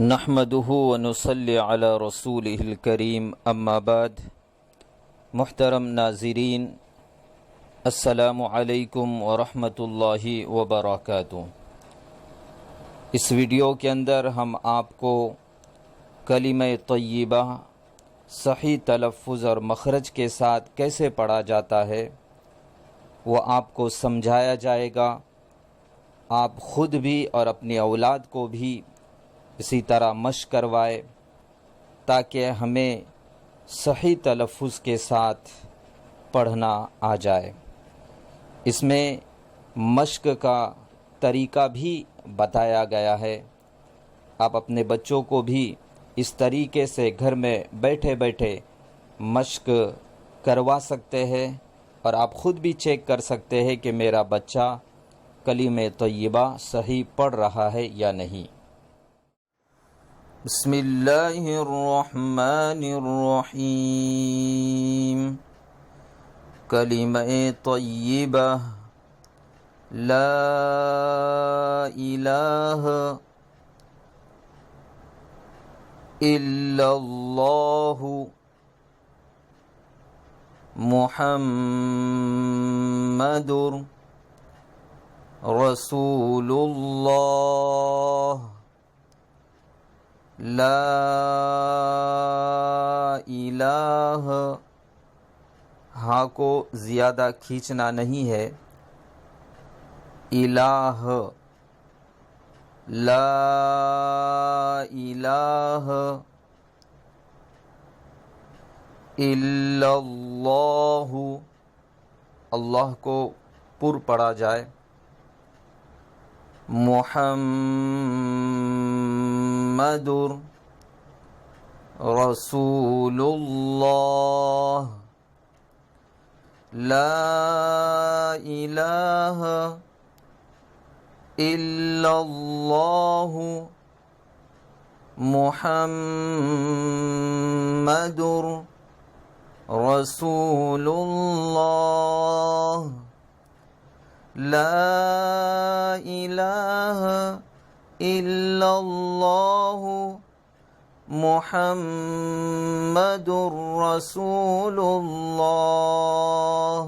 نحمده ونصلی علی رسولہ الکریم اما بعد۔ محترم ناظرین، السلام علیکم ورحمۃ اللہ وبرکاتہ۔ اس ویڈیو کے اندر ہم آپ کو کلمہ طیبہ صحیح تلفظ اور مخرج کے ساتھ کیسے پڑھا جاتا ہے وہ آپ کو سمجھایا جائے گا۔ آپ خود بھی اور اپنی اولاد کو بھی اسی طرح مشق کروائے تاکہ ہمیں صحیح تلفظ کے ساتھ پڑھنا آ جائے۔ اس میں مشق کا طریقہ بھی بتایا گیا ہے۔ آپ اپنے بچوں کو بھی اس طریقے سے گھر میں بیٹھے بیٹھے مشق کروا سکتے ہیں اور آپ خود بھی چیک کر سکتے ہیں کہ میرا بچہ کلمہ طیبہ صحیح پڑھ رہا ہے یا نہیں۔ بسم اللہ الرحمن الرحیم۔ کلمہ طیبہ لا الہ الا اللہ محمد رسول اللہ۔ لا الہ، ہاں کو زیادہ کھینچنا نہیں ہے، الہ، لا الہ الا اللہ، اللہ کو پر پڑھا جائے، محمد رسول اللہ۔ لا الہ الا اللہ محمد رسول اللہ۔ لا الہ الا اللہ محمد رسول اللہ۔